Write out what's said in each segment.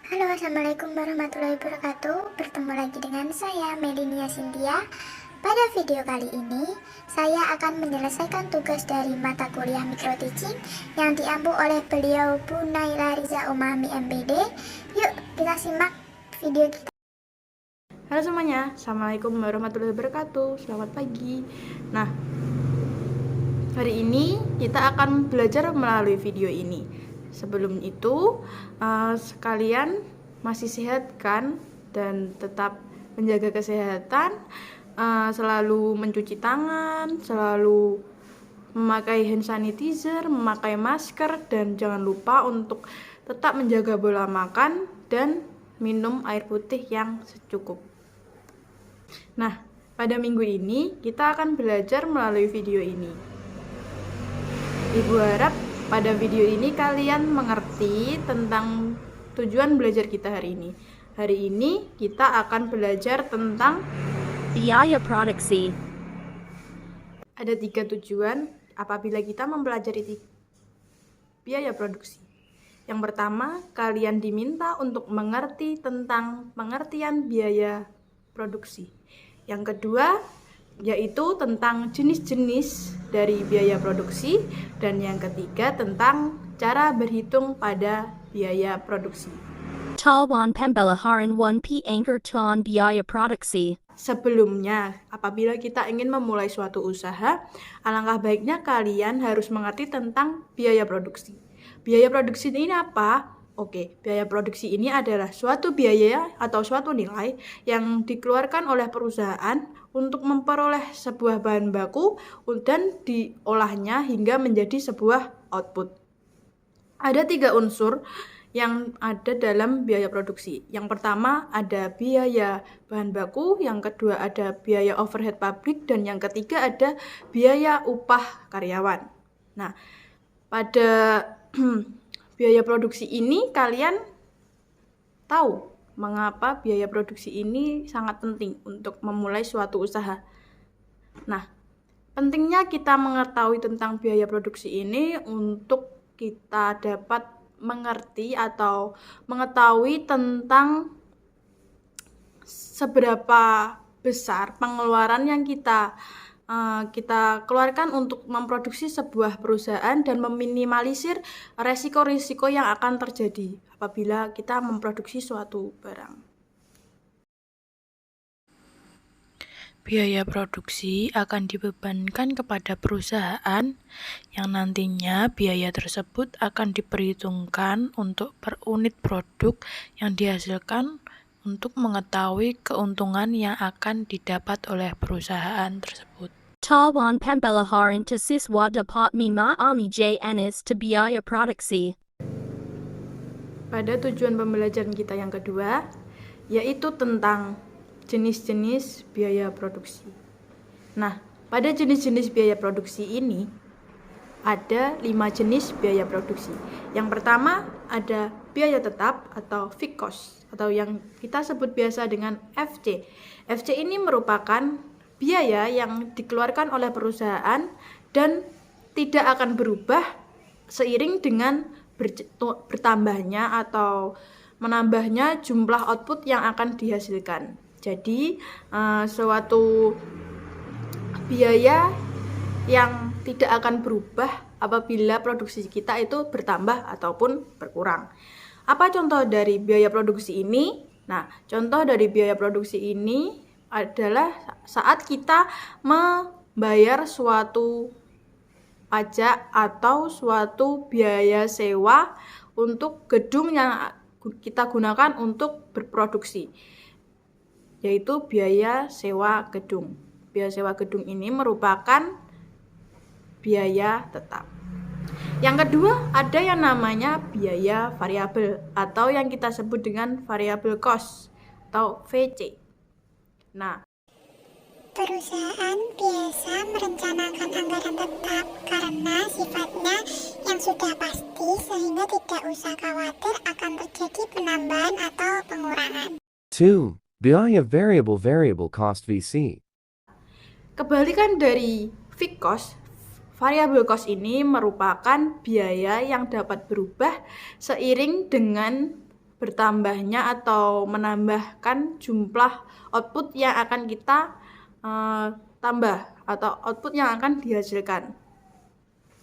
Halo, assalamualaikum warahmatullahi wabarakatuh. Bertemu lagi dengan saya Melinia Cynthia. Pada video kali ini saya akan menyelesaikan tugas dari mata kuliah Micro Teaching yang diampu oleh beliau Bu Naila Riza Umami MPD. Yuk kita simak video kita. Halo semuanya, assalamualaikum warahmatullahi wabarakatuh. Selamat pagi. Nah, hari ini kita akan belajar melalui video ini. Sebelum itu, sekalian masih sehat kan, dan tetap menjaga kesehatan, selalu mencuci tangan, selalu memakai hand sanitizer, memakai masker, dan jangan lupa untuk tetap menjaga pola makan dan minum air putih yang secukup. Nah, pada minggu ini kita akan belajar melalui video ini. Ibu harap pada video ini kalian mengerti tentang tujuan belajar kita hari ini. Hari ini kita akan belajar tentang biaya produksi. Ada 3 tujuan apabila kita mempelajari biaya produksi. Yang pertama, kalian diminta untuk mengerti tentang pengertian biaya produksi. Yang kedua, yaitu tentang jenis-jenis dari biaya produksi, dan yang ketiga tentang cara berhitung pada biaya produksi. Talwan pembelajaran 1P Anchor Ton biaya produksi. Sebelumnya, apabila kita ingin memulai suatu usaha, alangkah baiknya kalian harus mengerti tentang biaya produksi. Biaya produksi ini apa? Oke, biaya produksi ini adalah suatu biaya atau suatu nilai yang dikeluarkan oleh perusahaan untuk memperoleh sebuah bahan baku dan diolahnya hingga menjadi sebuah output. Ada 3 unsur yang ada dalam biaya produksi. Yang pertama ada biaya bahan baku, yang kedua ada biaya overhead pabrik, dan yang ketiga ada biaya upah karyawan. Nah, pada biaya produksi ini kalian tahu mengapa biaya produksi ini sangat penting untuk memulai suatu usaha. Nah, pentingnya kita mengetahui tentang biaya produksi ini untuk kita dapat mengerti atau mengetahui tentang seberapa besar pengeluaran yang kita keluarkan untuk memproduksi sebuah perusahaan dan meminimalisir resiko-risiko yang akan terjadi apabila kita memproduksi suatu barang. Biaya produksi akan dibebankan kepada perusahaan yang nantinya biaya tersebut akan diperhitungkan untuk per unit produk yang dihasilkan untuk mengetahui keuntungan yang akan didapat oleh perusahaan tersebut. Talwan pembelajaran to siswa dapat memahami JNS to biaya produksi. Pada tujuan pembelajaran kita yang kedua, yaitu tentang jenis-jenis biaya produksi. Nah, pada jenis-jenis biaya produksi ini ada 5 jenis biaya produksi. Yang pertama ada biaya tetap atau fixed cost atau yang kita sebut biasa dengan FC. FC ini merupakan biaya yang dikeluarkan oleh perusahaan dan tidak akan berubah seiring dengan bertambahnya atau menambahnya jumlah output yang akan dihasilkan. Jadi suatu biaya yang tidak akan berubah apabila produksi kita itu bertambah ataupun berkurang. Apa contoh dari biaya produksi ini? Nah, contoh dari biaya produksi ini adalah saat kita membayar suatu pajak atau suatu biaya sewa untuk gedung yang kita gunakan untuk berproduksi, yaitu biaya sewa gedung. Biaya sewa gedung ini merupakan biaya tetap. Yang kedua ada yang namanya biaya variabel atau yang kita sebut dengan variable cost atau VC. Nah, Perusahaan biasa merencanakan anggaran tetap karena sifatnya yang sudah pasti sehingga tidak usah khawatir akan terjadi penambahan atau pengurangan. 2. Biaya variable cost VC. kebalikan dari fixed cost, variable cost ini merupakan biaya yang dapat berubah seiring dengan bertambahnya atau menambahkan jumlah output yang akan kita tambah atau output yang akan dihasilkan.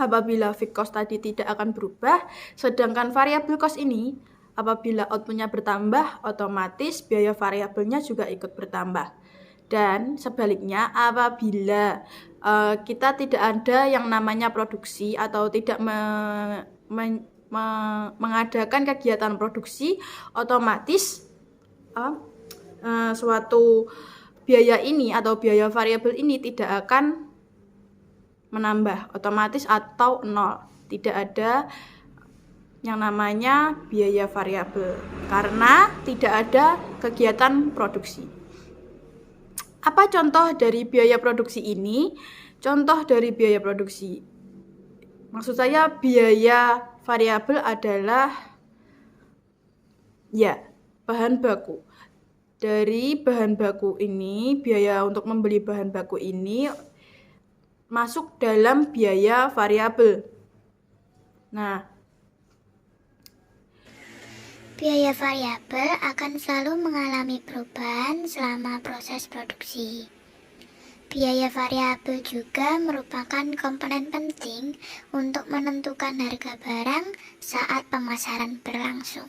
Apabila fixed cost tadi tidak akan berubah, sedangkan variabel cost ini apabila outputnya bertambah, otomatis biaya variabelnya juga ikut bertambah. Dan sebaliknya, apabila kita tidak ada yang namanya produksi atau tidak mengadakan kegiatan produksi, otomatis suatu biaya ini atau biaya variabel ini tidak akan menambah otomatis atau nol. Tidak ada yang namanya biaya variabel karena tidak ada kegiatan produksi. Apa contoh dari biaya produksi ini? Contoh dari biaya produksi, maksud saya biaya variabel adalah bahan baku. Dari bahan baku ini, biaya untuk membeli bahan baku ini masuk dalam biaya variabel. Nah, Biaya variabel akan selalu mengalami perubahan selama proses produksi. Biaya variabel juga merupakan komponen penting untuk menentukan harga barang saat pemasaran berlangsung.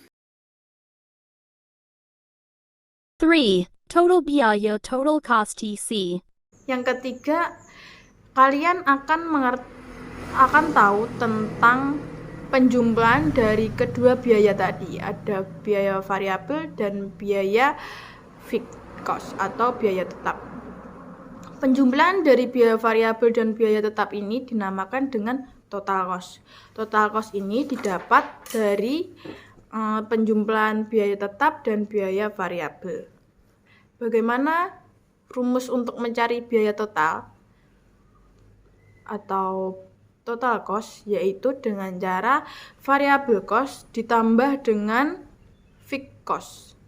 3. Total biaya total cost TC. yang ketiga, kalian akan tahu tentang penjumlahan dari kedua biaya tadi. Ada biaya variabel dan biaya fixed cost atau biaya tetap. Penjumlahan dari biaya variabel dan biaya tetap ini dinamakan dengan total cost. Total cost ini didapat dari penjumlahan biaya tetap dan biaya variabel. Bagaimana rumus untuk mencari biaya total atau total cost? Yaitu dengan cara variable cost ditambah dengan fixed cost.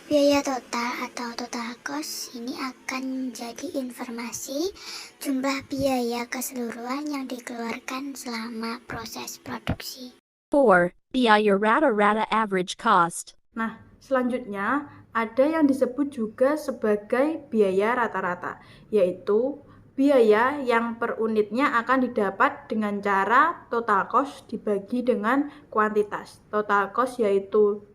Biaya total atau total cost ini akan menjadi informasi jumlah biaya keseluruhan yang dikeluarkan selama proses produksi. 4. Biaya rata-rata average cost. Nah, selanjutnya ada yang disebut juga sebagai biaya rata-rata, yaitu biaya yang per unitnya akan didapat dengan cara total cost dibagi dengan kuantitas. Total cost yaitu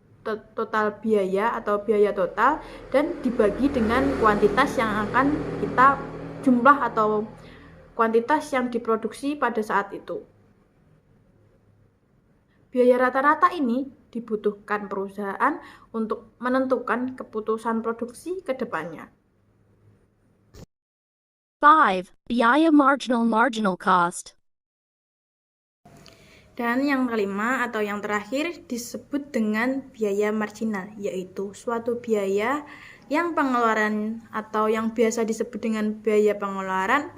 total biaya atau biaya total dan dibagi dengan kuantitas yang akan kita jumlah atau kuantitas yang diproduksi pada saat itu. Biaya rata-rata ini dibutuhkan perusahaan untuk menentukan keputusan produksi ke depannya. 5. Biaya marginal cost. Dan yang kelima atau yang terakhir disebut dengan biaya marginal, yaitu suatu biaya yang pengeluaran atau yang biasa disebut dengan biaya pengeluaran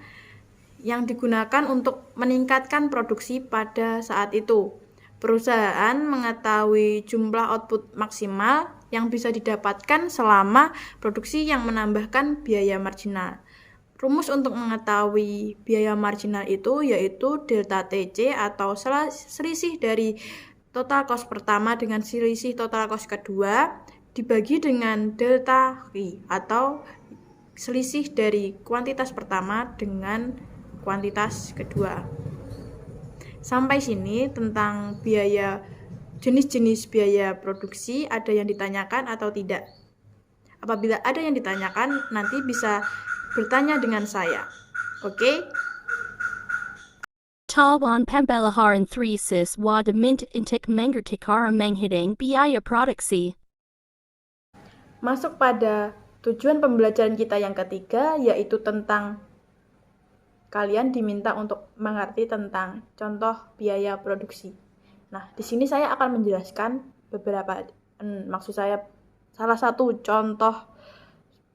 yang digunakan untuk meningkatkan produksi pada saat itu. Perusahaan mengetahui jumlah output maksimal yang bisa didapatkan selama produksi yang menambahkan biaya marginal. Rumus untuk mengetahui biaya marginal itu yaitu delta TC atau selisih dari total cost pertama dengan selisih total cost kedua dibagi dengan delta I atau selisih dari kuantitas pertama dengan kuantitas kedua. Sampai sini tentang biaya jenis-jenis biaya produksi, ada yang ditanyakan atau tidak? Apabila ada yang ditanyakan, nanti bisa bertanya dengan saya. Oke? Tawan pembelajaran 3 sis wada mint intik mengertikara menghiding biaya produksi. Masuk pada tujuan pembelajaran kita yang ketiga, yaitu tentang kalian diminta untuk mengerti tentang contoh biaya produksi. Nah, di sini saya akan menjelaskan beberapa, maksud saya salah satu contoh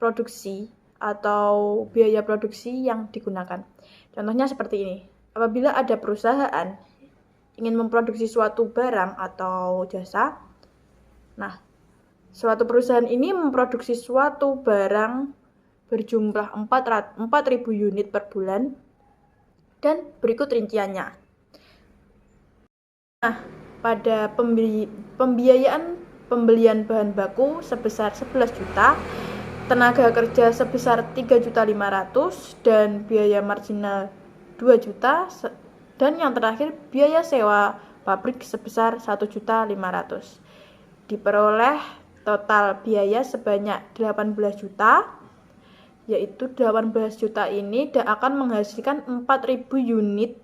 produksi atau biaya produksi yang digunakan. Contohnya seperti ini. Apabila ada perusahaan ingin memproduksi suatu barang atau jasa, nah, suatu perusahaan ini memproduksi suatu barang berjumlah 4.000 unit per bulan dan berikut rinciannya. Nah, pada pembiayaan pembelian bahan baku sebesar 11 juta, tenaga kerja sebesar 3.500.000 dan biaya marginal 2 juta, dan yang terakhir biaya sewa pabrik sebesar 1.500.000. Diperoleh total biaya sebanyak 18 juta, yaitu 18 juta ini akan menghasilkan 4.000 unit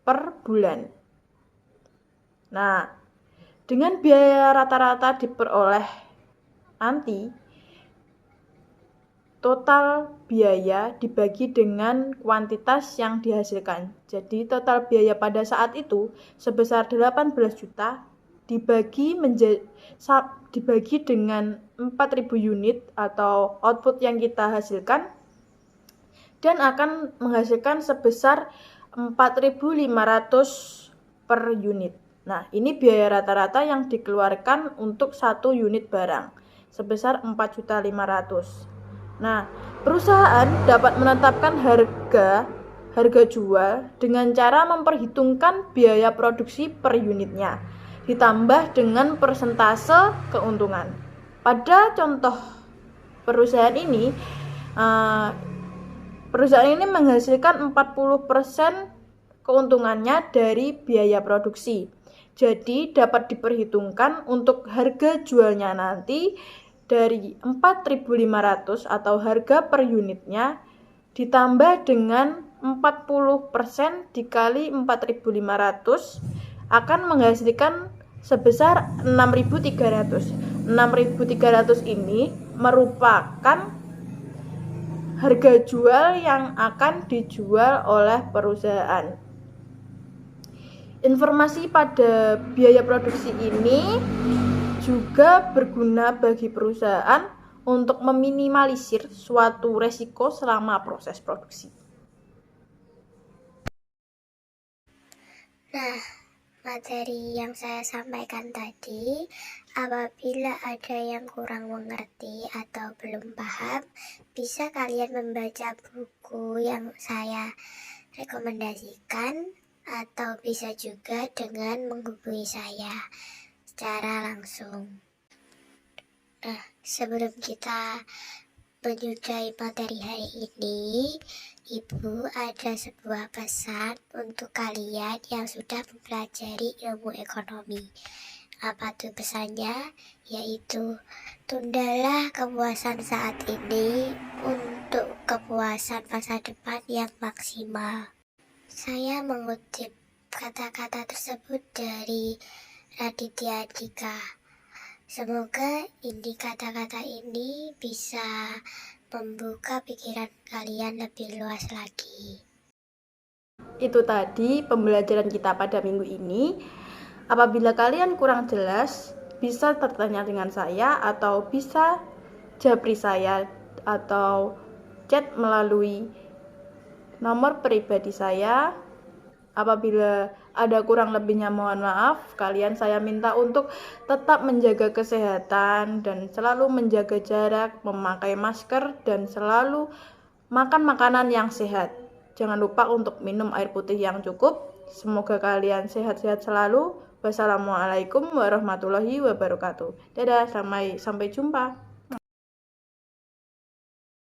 per bulan. Nah, dengan biaya rata-rata diperoleh nanti, total biaya dibagi dengan kuantitas yang dihasilkan. Jadi total biaya pada saat itu sebesar 18 juta dibagi dengan 4.000 unit atau output yang kita hasilkan, dan akan menghasilkan sebesar 4.500 per unit. Nah, ini biaya rata-rata yang dikeluarkan untuk 1 unit barang sebesar 4.500.000. Nah, perusahaan dapat menetapkan harga jual dengan cara memperhitungkan biaya produksi per unitnya ditambah dengan persentase keuntungan. Pada contoh perusahaan ini menghasilkan 40% keuntungannya dari biaya produksi. Jadi dapat diperhitungkan untuk harga jualnya nanti dari 4.500 atau harga per unitnya ditambah dengan 40% dikali 4.500 akan menghasilkan sebesar 6.300. 6.300 ini merupakan harga jual yang akan dijual oleh perusahaan. Informasi pada biaya produksi ini juga berguna bagi perusahaan untuk meminimalisir suatu resiko selama proses produksi. Nah, materi yang saya sampaikan tadi, apabila ada yang kurang mengerti atau belum paham, bisa kalian membaca buku yang saya rekomendasikan, atau bisa juga dengan menghubungi saya secara langsung. Nah, sebelum kita menyudahi materi hari ini, Ibu ada sebuah pesan untuk kalian yang sudah mempelajari ilmu ekonomi. Apa tuh pesannya? Yaitu, tundalah kepuasan saat ini untuk kepuasan masa depan yang maksimal. Saya mengutip kata-kata tersebut dari Raditya Dika. Semoga kata-kata ini bisa membuka pikiran kalian lebih luas lagi. Itu tadi pembelajaran kita pada minggu ini. Apabila kalian kurang jelas, bisa bertanya dengan saya atau bisa japri saya atau chat melalui nomor pribadi saya. Apabila ada kurang lebihnya mohon maaf. Saya minta untuk tetap menjaga kesehatan dan selalu menjaga jarak, memakai masker, dan selalu makan makanan yang sehat. Jangan lupa untuk minum air putih yang cukup. Semoga kalian sehat-sehat selalu. Wassalamualaikum warahmatullahi wabarakatuh. Dadah, sampai jumpa.